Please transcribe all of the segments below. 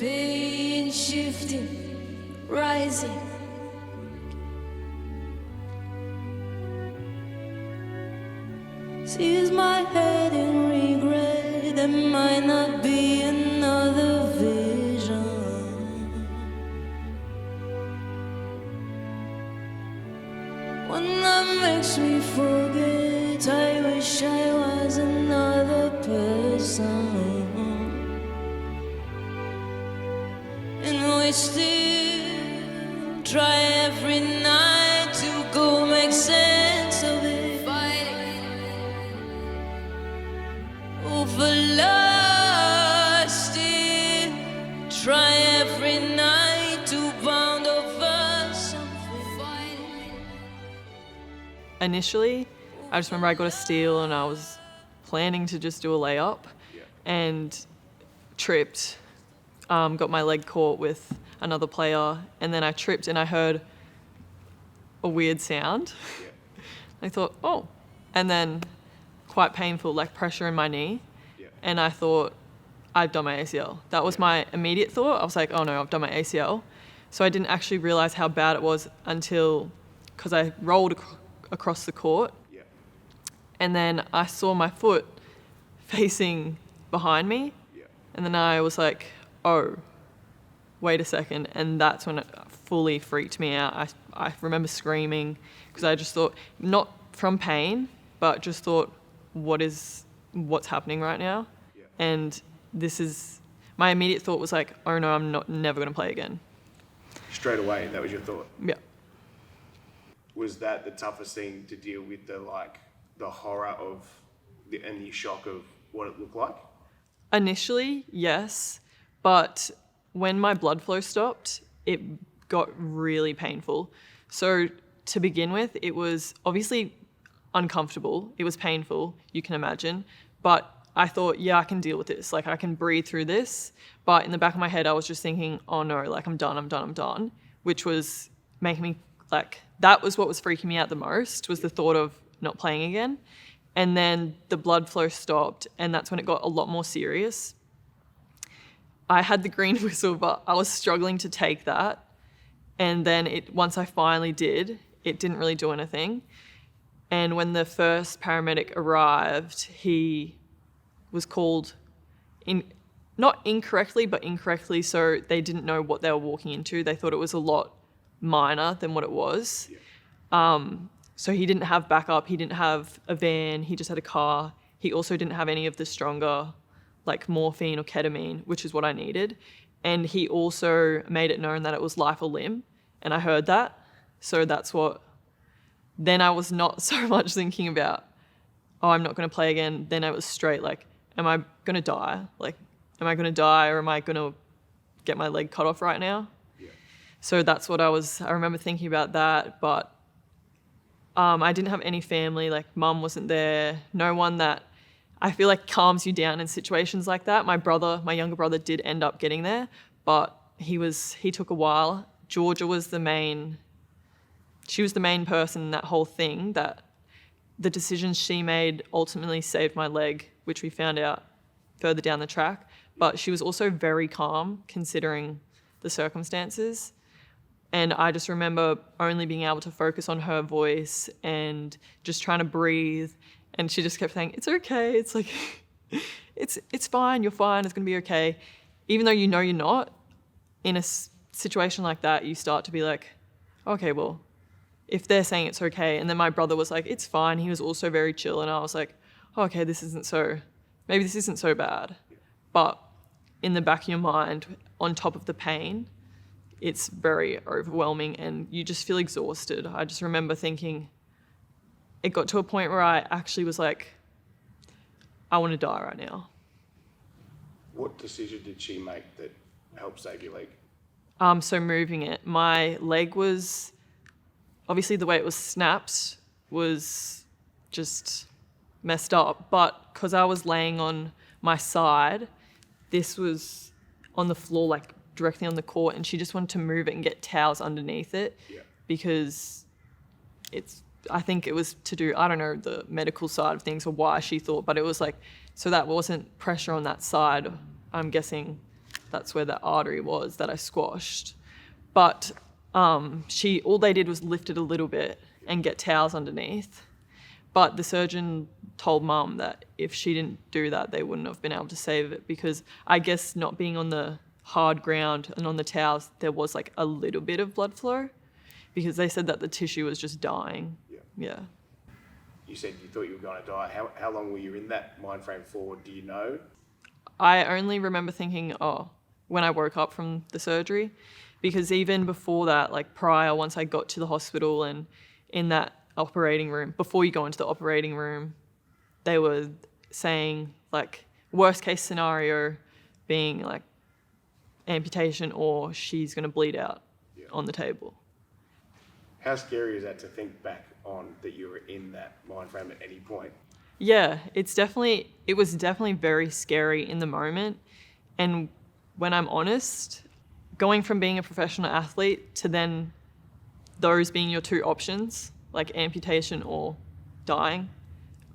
pain shifting, rising. Sees my head in regret, there might not be another vision. One that makes me forget, I wish I was another person. And we still try every night to go make sense of it. Fighting over love, still try every night to bound over something. Fighting. Initially, I just remember I got a steal and I was planning to just do a layup and tripped. Got my leg caught with another player, and then I tripped and I heard a weird sound. I thought, oh, and then quite painful, like pressure in my knee. And I thought, I've done my ACL. That was my immediate thought. I was like, oh no, I've done my ACL. So I didn't actually realize how bad it was until, because I rolled across the court. And then I saw my foot facing behind me. And then I was like, oh, wait a second. And that's when it fully freaked me out. I remember screaming because I just thought, not from pain, but just thought, what's happening right now? And my immediate thought was like, oh no, I'm never going to play again. Straight away, that was your thought? Yeah. Was that the toughest thing to deal with, the horror of and the shock of what it looked like? Initially, yes. But when my blood flow stopped, it got really painful. So to begin with, it was obviously uncomfortable. It was painful, you can imagine. But I thought, yeah, I can deal with this. Like, I can breathe through this. But in the back of my head, I was just thinking, oh no, like I'm done. Which was making me, like, that was what was freaking me out the most, was the thought of not playing again. And then the blood flow stopped, and that's when it got a lot more serious. I had the green whistle, but I was struggling to take that. And then once I finally did, it didn't really do anything. And when the first paramedic arrived, he was called not incorrectly, but incorrectly. So they didn't know what they were walking into. They thought it was a lot minor than what it was. So he didn't have backup. He didn't have a van. He just had a car. He also didn't have any of the stronger, like morphine or ketamine, which is what I needed. And he also made it known that it was life or limb. And I heard that. So then I was not so much thinking about, oh, I'm not going to play again. Then I was straight like, am I going to die? Like, am I going to die, or am I going to get my leg cut off right now? So that's what I remember thinking about that. But I didn't have any family, like mum wasn't there. No one that I feel like calms you down in situations like that. My younger brother did end up getting there, but he took a while. Georgia was the main person in that whole thing, that the decisions she made ultimately saved my leg, which we found out further down the track. But she was also very calm considering the circumstances. And I just remember only being able to focus on her voice and just trying to breathe. And she just kept saying, it's okay. It's like, it's fine. You're fine. It's going to be okay. Even though you know you're not, in a situation like that, you start to be like, okay, well, if they're saying it's okay. And then my brother was like, it's fine. He was also very chill. And I was like, oh, okay, maybe this isn't so bad. But in the back of your mind, on top of the pain, it's very overwhelming and you just feel exhausted. I just remember thinking, it got to a point where I actually was like, I want to die right now. What decision did she make that helped save your leg? So moving it. My leg was, obviously the way it was snapped was just messed up. But because I was laying on my side, this was on the floor, like directly on the court, and she just wanted to move it and get towels underneath it because I think it was to do, I don't know, the medical side of things or why she thought, but it was like, so that wasn't pressure on that side. I'm guessing that's where that artery was that I squashed. But all they did was lift it a little bit and get towels underneath. But the surgeon told Mum that if she didn't do that, they wouldn't have been able to save it, because I guess not being on the hard ground and on the towels, there was like a little bit of blood flow, because they said that the tissue was just dying. Yeah. You said you thought you were going to die. How long were you in that mind frame for? Do you know? I only remember thinking, when I woke up from the surgery, because even before that, like prior, once I got to the hospital and in that operating room, before you go into the operating room, they were saying like worst case scenario being like amputation or she's going to bleed out on the table. How scary is that to think back on that you were in that mind frame at any point? Yeah, it was definitely very scary in the moment. And when I'm honest, going from being a professional athlete to then those being your two options, like amputation or dying,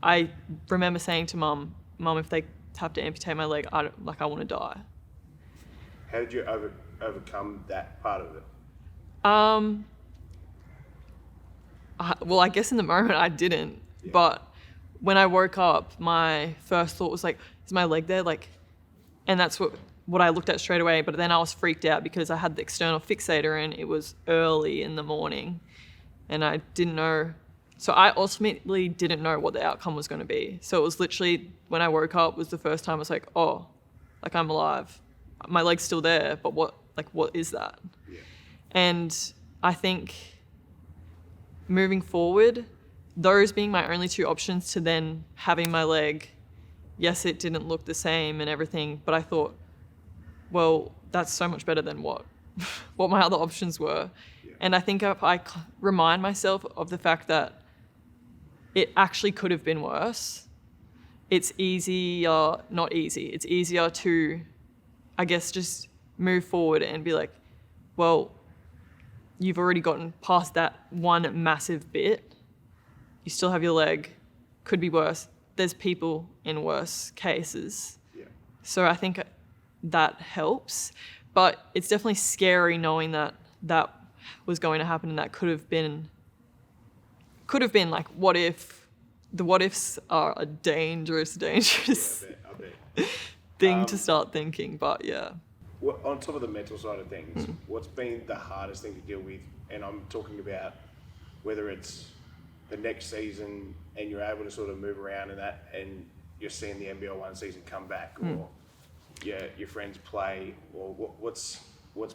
I remember saying to Mum, if they have to amputate my leg, I want to die. How did you overcome that part of it? Well, I guess in the moment I didn't, but when I woke up, my first thought was like, is my leg there? Like, and that's what I looked at straight away. But then I was freaked out because I had the external fixator and it was early in the morning and I didn't know. So I ultimately didn't know what the outcome was going to be. So it was literally when I woke up was the first time I was like, I'm alive. My leg's still there, but what is that? Yeah. And I think moving forward, those being my only two options to then having my leg, yes, it didn't look the same and everything, but I thought, well, that's so much better than what my other options were. Yeah. And I think if I remind myself of the fact that it actually could have been worse, it's easier to, I guess, just move forward and be like, well, you've already gotten past that one massive bit. You still have your leg, could be worse. There's people in worse cases. Yeah. So I think that helps. But it's definitely scary knowing that was going to happen and that could have been like, what if? The what ifs are a dangerous I bet. thing to start thinking, but yeah. On top of the mental side of things, what's been the hardest thing to deal with? And I'm talking about whether it's the next season and you're able to sort of move around in that and you're seeing the NBL 1 season come back, or your friends play, or what's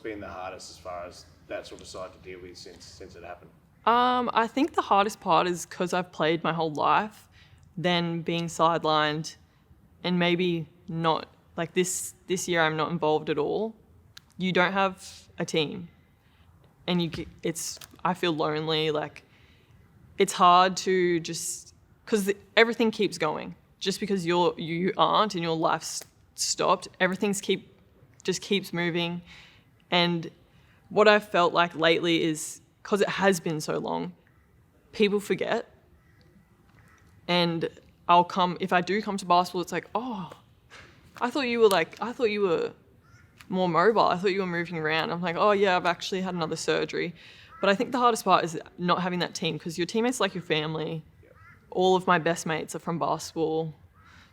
been the hardest as far as that sort of side to deal with since it happened? I think the hardest part is because I've played my whole life, then being sidelined and maybe not, like this year I'm not involved at all. You don't have a team and I feel lonely. Like it's hard to just, because everything keeps going. Just because you aren't and your life's stopped, everything's keeps moving. And what I've felt like lately is, because it has been so long, people forget. And if I do come to basketball, it's like, I thought you were more mobile. I thought you were moving around. I'm like, I've actually had another surgery. But I think the hardest part is not having that team, because your teammates are like your family. All of my best mates are from basketball.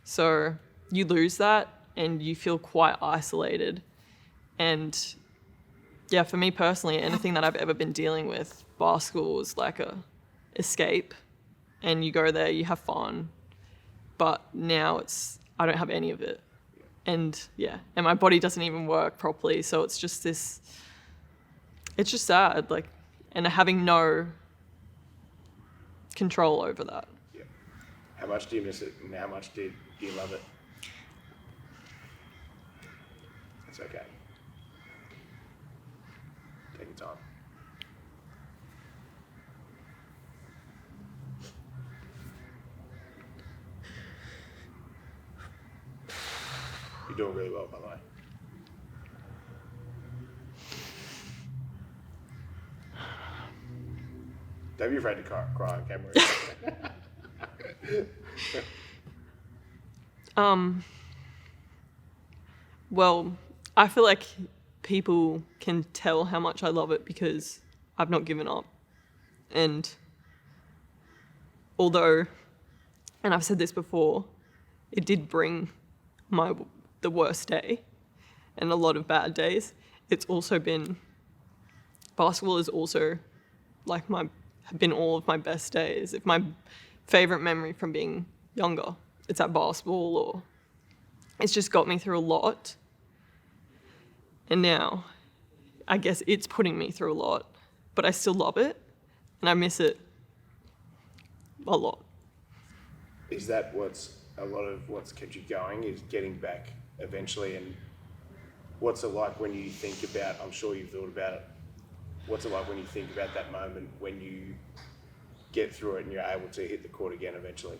So you lose that and you feel quite isolated. And yeah, for me personally, anything that I've ever been dealing with, basketball is like a escape. And you go there, you have fun. But now I don't have any of it. And and my body doesn't even work properly. So it's just it's just sad, like, and having no control over that. Yeah. How much do you miss it and how much do you love it? It's okay. Take your time. You're doing really well, by the way. Don't be afraid to cry on camera. Well, I feel like people can tell how much I love it because I've not given up. And although, and I've said this before, it did bring the worst day and a lot of bad days. It's also been, basketball is also like been all of my best days. If my favorite memory from being younger, it's at basketball, or it's just got me through a lot. And now, I guess it's putting me through a lot, but I still love it and I miss it a lot. Is that a lot of what's kept you going, is getting back eventually? And what's it like when you think about, I'm sure you've thought about it, what's it like when you think about that moment when you get through it and you're able to hit the court again eventually?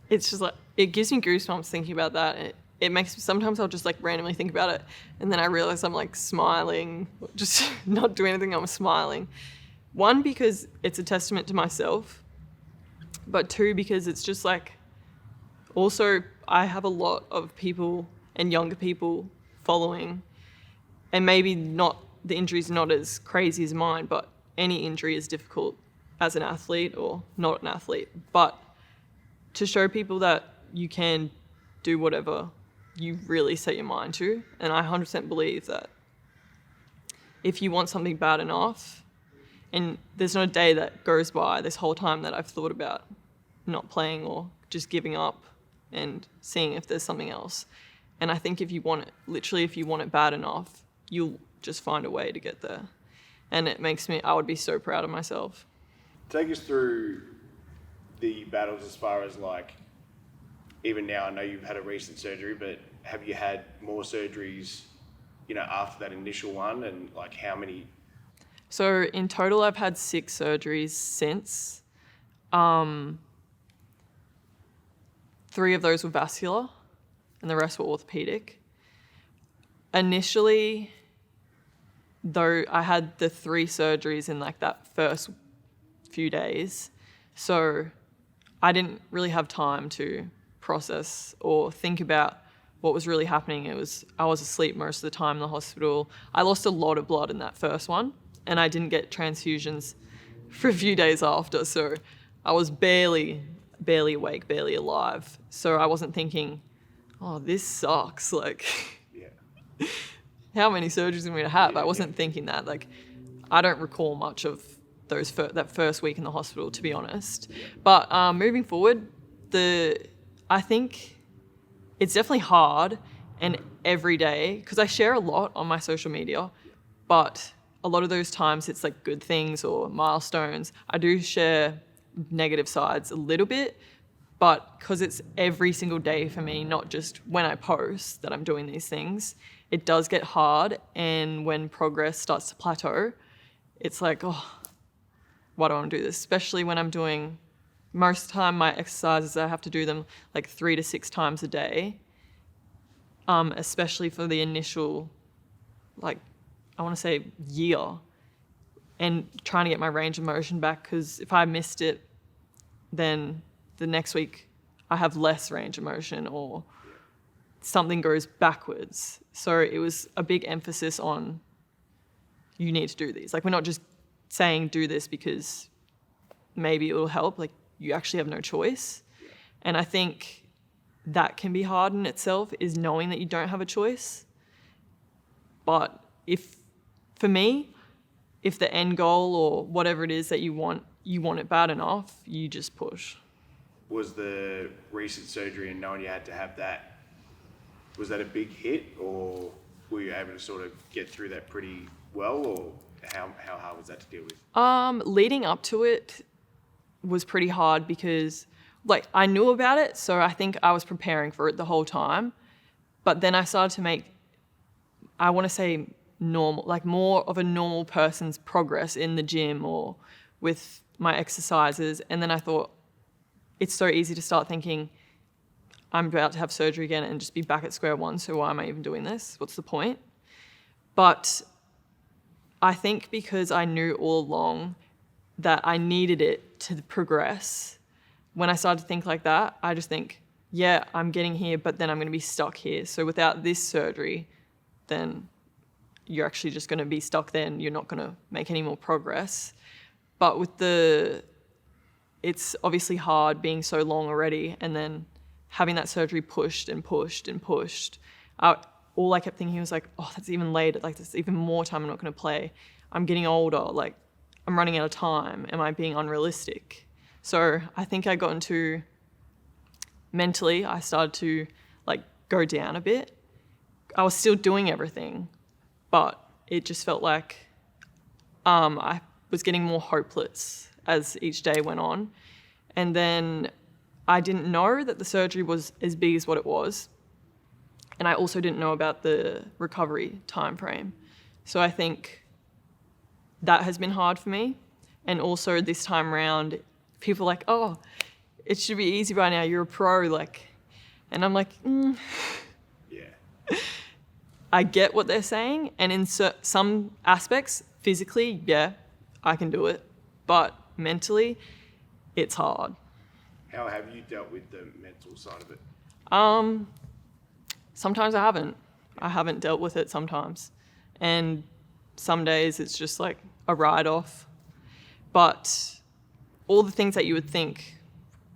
It's just like, it gives me goosebumps thinking about that. It makes me, sometimes I'll just like randomly think about it and then I realize I'm like smiling, just not doing anything, I'm smiling. One, because it's a testament to myself, but two, because it's just like, also I have a lot of people and younger people following, and maybe not, the injury's not as crazy as mine, but any injury is difficult as an athlete or not an athlete. But to show people that you can do whatever you really set your mind to, and I 100% believe that if you want something bad enough, and there's not a day that goes by this whole time that I've thought about not playing or just giving up and seeing if there's something else. And I think if you want it, literally if you want it bad enough, you'll just find a way to get there. And it makes me, I would be so proud of myself. Take us through the battles as far as like, even now, I know you've had a recent surgery, but have you had more surgeries, after that initial one, and like how many? So in total, I've had 6 surgeries since. 3 of those were vascular and the rest were orthopedic. Initially, though, I had the 3 surgeries in like that first few days. So I didn't really have time to process or think about what was really happening. I was asleep most of the time in the hospital. I lost a lot of blood in that first one and I didn't get transfusions for a few days after. So I was barely awake, barely alive. So I wasn't thinking, oh, this sucks. Like, Yeah. how many surgeries am I going to have? I wasn't thinking that. Like, I don't recall much of that first week in the hospital, to be honest. But moving forward, I think it's definitely hard and every day, because I share a lot on my social media, but a lot of those times it's like good things or milestones. I do share negative sides a little bit, but because it's every single day for me, not just when I post that I'm doing these things, it does get hard. And when progress starts to plateau, it's like, oh, why do I want to do this? Especially when I'm doing, most of the time my exercises, I have to do them like 3 to 6 times a day, especially for the initial, like, I want to say year, and trying to get my range of motion back, because if I missed it, then the next week I have less range of motion or something goes backwards. So it was a big emphasis on, you need to do these. Like, we're not just saying do this because maybe it will help. Like, you actually have no choice. And I think that can be hard in itself, is knowing that you don't have a choice. But for me, if the end goal or whatever it is that you want it bad enough, you just push. Was the recent surgery and knowing you had to have that, was that a big hit, or were you able to sort of get through that pretty well, or how hard was that to deal with? Leading up to it was pretty hard because, like, I knew about it, so I think I was preparing for it the whole time. But then I started to make, I want to say normal, like more of a normal person's progress in the gym or with my exercises. And then I thought, it's so easy to start thinking, I'm about to have surgery again and just be back at square one, so why am I even doing this? What's the point? But I think because I knew all along that I needed it to progress, when I started to think like that, I just think, yeah, I'm getting here, but then I'm going to be stuck here. So without this surgery, then you're actually just going to be stuck there and you're not going to make any more progress. But it's obviously hard being so long already, and then having that surgery pushed and pushed and pushed. All I kept thinking was like, oh, that's even later. Like, that's even more time I'm not going to play. I'm getting older. Like, I'm running out of time. Am I being unrealistic? So I think I got into, mentally, I started to like go down a bit. I was still doing everything, but it just felt like I was getting more hopeless as each day went on. And then I didn't know that the surgery was as big as what it was. And I also didn't know about the recovery time frame. So I think that has been hard for me. And also this time around, people are like, oh, it should be easy by now. You're a pro. Like, and I'm like, Yeah. I get what they're saying. And in some aspects, physically, yeah, I can do it. But mentally, it's hard. How have you dealt with the mental side of it? Sometimes I haven't. I haven't dealt with it sometimes. And some days it's just like a write-off. But all the things that you would think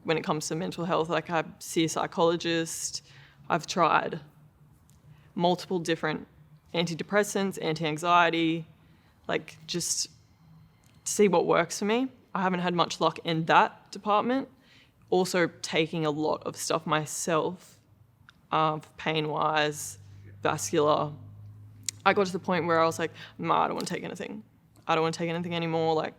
when it comes to mental health, like I see a psychologist, I've tried multiple different antidepressants, anti-anxiety, like just to see what works for me. I haven't had much luck in that department. Also taking a lot of stuff myself, pain-wise, vascular. I got to the point where I was like, I don't want to take anything. I don't want to take anything anymore. Like,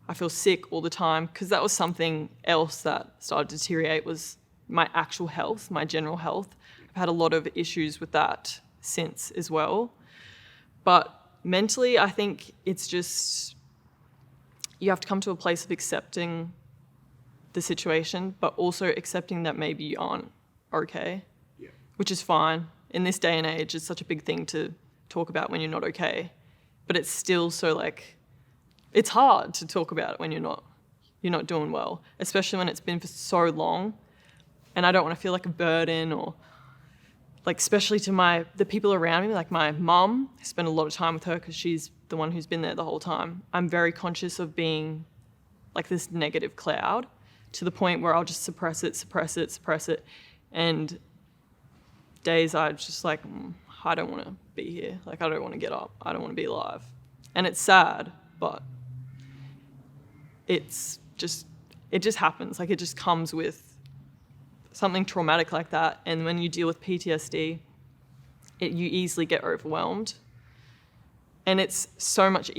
I feel sick all the time, because that was something else that started to deteriorate, was my actual health, my general health. I've had a lot of issues with that since as well. But mentally, I think it's just, you have to come to a place of accepting the situation, but also accepting that maybe you aren't okay, Yeah. which is fine. In this day and age, it's such a big thing to talk about when you're not okay. But it's still so like, it's hard to talk about it when you're not doing well, especially when it's been for so long. And I don't want to feel like a burden, or like, especially to the people around me, like my mum. I spend a lot of time with her because she's the one who's been there the whole time. I'm very conscious of being like this negative cloud, to the point where I'll just suppress it. And days I'm just like, I don't want to be here. Like, I don't want to get up. I don't want to be alive. And it's sad, but it just happens. Like, it just comes with something traumatic like that. And when you deal with PTSD, you easily get overwhelmed. And it's so much,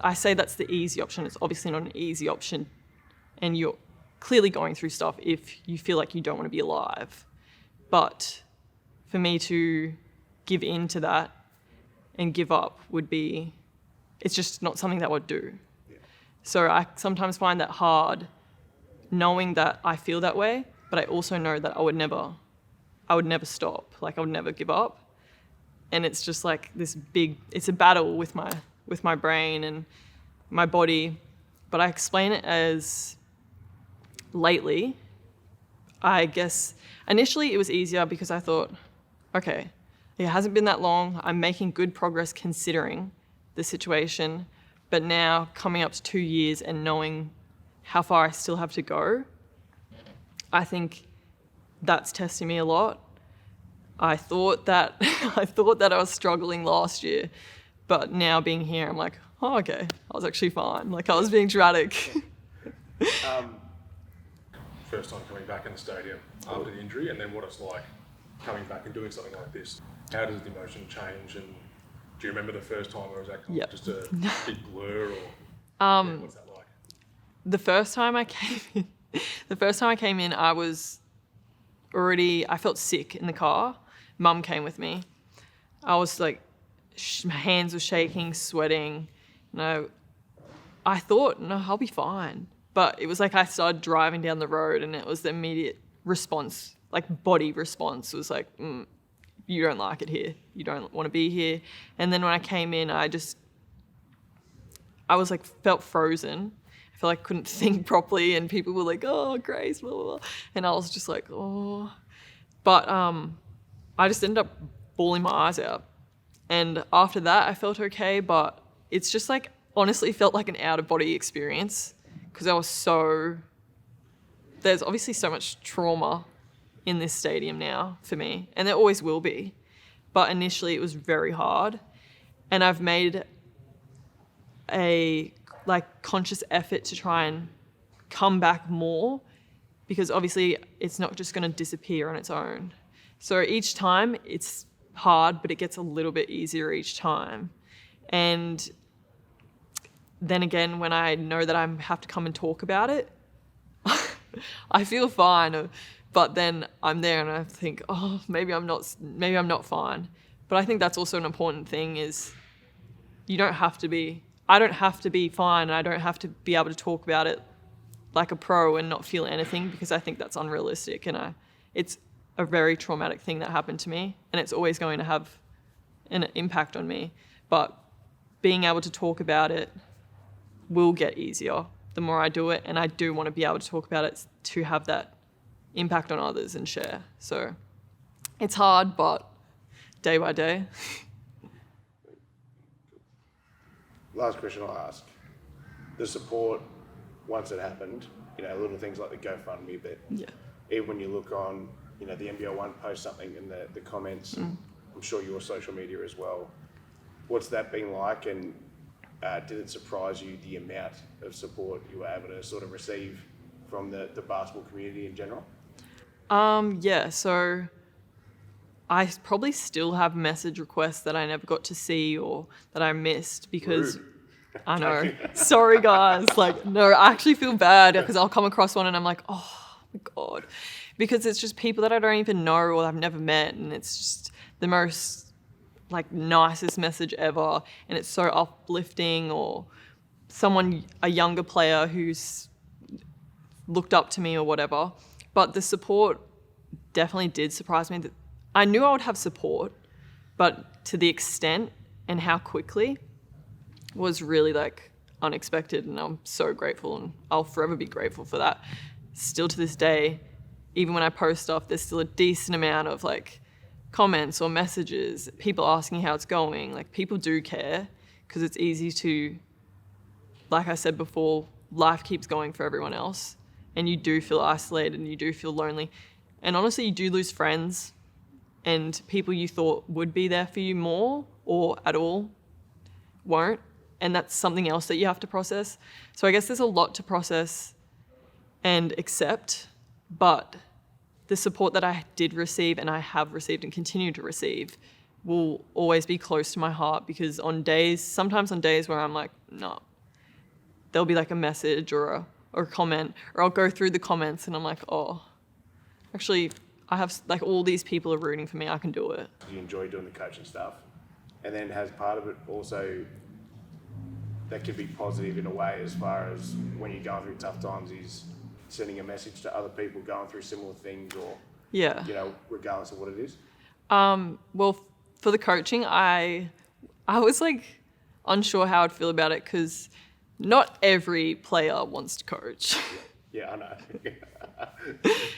I say that's the easy option. It's obviously not an easy option. And you're clearly going through stuff if you feel like you don't want to be alive. But for me to give in to that and give up it's just not something that I would do. Yeah. So I sometimes find that hard, knowing that I feel that way, but I also know that I would never stop. Like, I would never give up. And it's just like it's a battle with my brain and my body. But I explain it as, lately, I guess initially it was easier because I thought, okay, it hasn't been that long. I'm making good progress considering the situation. But now, coming up to 2 years and knowing how far I still have to go, I think that's testing me a lot. I thought that I was struggling last year, but now being here, I'm like, oh, okay, I was actually fine. Like, I was being dramatic. First time coming back in the stadium after the injury, and then what it's like coming back and doing something like this. How does the emotion change, and do you remember the first time, or was that kind of just a big blur, or what's that like? The first time I came in, I was I felt sick in the car. Mum came with me. I was like, my hands were shaking, sweating. I thought, no, I'll be fine. But it was like I started driving down the road, and it was the immediate response, like body response was like, you don't like it here. You don't want to be here. And then when I came in, I was like, felt frozen. I felt like I couldn't think properly, and people were like, oh, Grace, blah, blah, blah. And I was just like, oh. But I just ended up bawling my eyes out. And after that, I felt okay, but it's just like, honestly felt like an out-of-body experience because there's obviously so much trauma in this stadium now for me, and there always will be. But initially it was very hard, and I've made a conscious effort to try and come back more, because obviously it's not just going to disappear on its own. So each time it's hard, but it gets a little bit easier each time. And then again, when I know that I have to come and talk about it, I feel fine. But then I'm there and I think, oh, maybe I'm not fine. But I think that's also an important thing, is I don't have to be fine, and I don't have to be able to talk about it like a pro and not feel anything, because I think that's unrealistic, and it's a very traumatic thing that happened to me, and it's always going to have an impact on me. But being able to talk about it will get easier the more I do it, and I do want to be able to talk about it to have that impact on others and share. So it's hard, but day by day. Last question I'll ask. The support, once it happened, little things like the GoFundMe, but even when you look on, the NBL One post something in the comments, I'm sure your social media as well. What's that been like, and did it surprise you the amount of support you were able to sort of receive from the basketball community in general? So I probably still have message requests that I never got to see or that I missed because Rude. I know. Sorry, guys. No, I actually feel bad because I'll come across one and I'm like, oh my God. Because it's just people that I don't even know or I've never met, and it's just the most nicest message ever, and it's so uplifting, or a younger player who's looked up to me or whatever. But the support definitely did surprise me. I knew I would have support, but to the extent and how quickly was really unexpected, and I'm so grateful, and I'll forever be grateful for that. Still to this day, even when I post stuff, there's still a decent amount of comments or messages, people asking how it's going. People do care, because it's easy to, like I said before, life keeps going for everyone else, and you do feel isolated and you do feel lonely. And honestly, you do lose friends and people you thought would be there for you more or at all won't. And that's something else that you have to process. So I guess there's a lot to process and accept, but the support that I did receive and I have received and continue to receive will always be close to my heart, because sometimes on days where I'm no, there'll be a message or a comment, or I'll go through the comments and I'm oh, actually I have all these people are rooting for me, I can do it. You enjoy doing the coaching stuff, and then has part of it also that could be positive in a way, as far as when you're going through tough times, is sending a message to other people going through similar things, or regardless of what it is? Well, for the coaching, I was unsure how I'd feel about it, because not every player wants to coach. Yeah, I know.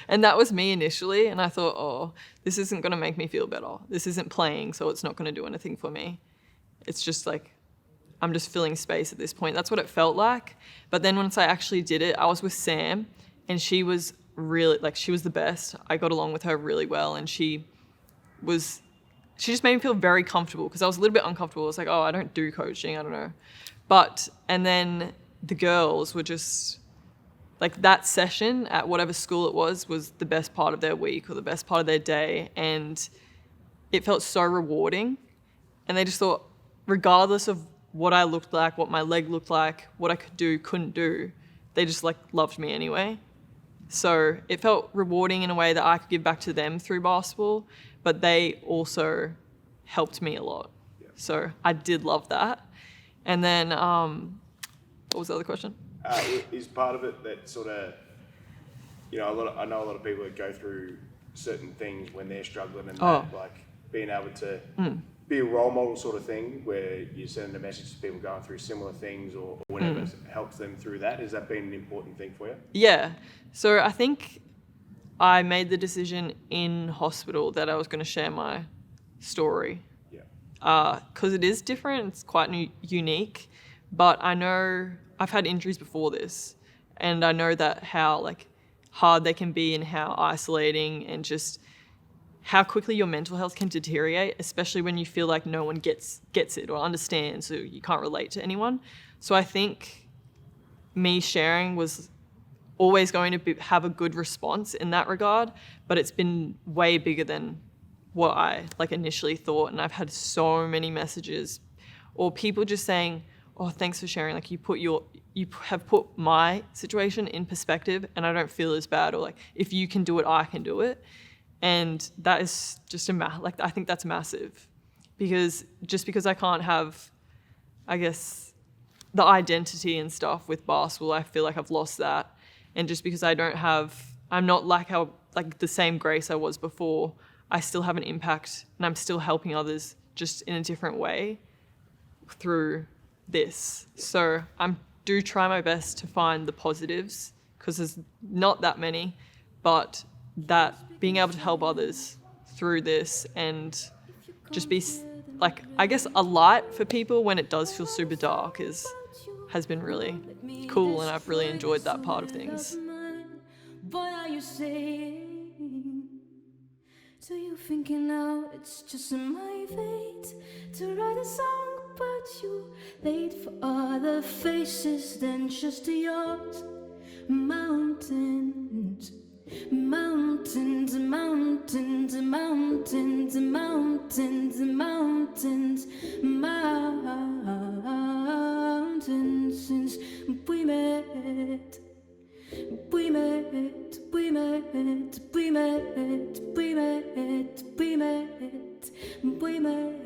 And that was me initially, and I thought, oh, this isn't going to make me feel better. This isn't playing, so it's not going to do anything for me. It's just I'm just filling space at this point. That's what it felt like. But then once I actually did it, I was with Sam, and she was really, she was the best. I got along with her really well, and she just made me feel very comfortable, because I was a little bit uncomfortable. I was oh, I don't do coaching, I don't know. And then the girls were just, that session at whatever school it was the best part of their week or the best part of their day. And it felt so rewarding. And they just thought, regardless of what I looked like, what my leg looked like, what I could do, couldn't do, they just loved me anyway. So it felt rewarding in a way that I could give back to them through basketball, but they also helped me a lot. Yeah. So I did love that. And then, what was the other question? Is part of it that sort of, I know a lot of people that go through certain things when they're struggling, and being able to be a role model sort of thing, where you're sending a message to people going through similar things or whatever helps them through that. Has that been an important thing for you? Yeah. So I think I made the decision in hospital that I was going to share my story. Yeah. because it is different. It's quite unique. But I know I've had injuries before this, and I know that how like hard they can be and how isolating and just how quickly your mental health can deteriorate, especially when you feel like no one gets it or understands, so you can't relate to anyone. So I think me sharing was always going to have a good response in that regard, but it's been way bigger than what I like initially thought. And I've had so many messages or people just saying, oh, thanks for sharing. Like you have put my situation in perspective and I don't feel as bad, or like, if you can do it, I can do it. And that is just I think that's massive, because just because I can't have, I guess, the identity and stuff with basketball, I feel like I've lost that. And just because I'm not like the same Grace I was before, I still have an impact and I'm still helping others just in a different way through this. So I do try my best to find the positives, because there's not that many, but that being able to help others through this and just be like, I guess, a light for people when it does feel super dark has been really cool, and I've really enjoyed that part of things. What are you saying? So you thinking now it's just my fate to write a song, but you late for other faces than just yours. Mountains, mountains, mountains, mountains, mountains, mountains, mountains. Since we met, we met, we met, we met, we met, we met, we met.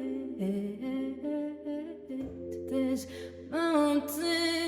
There's mountains.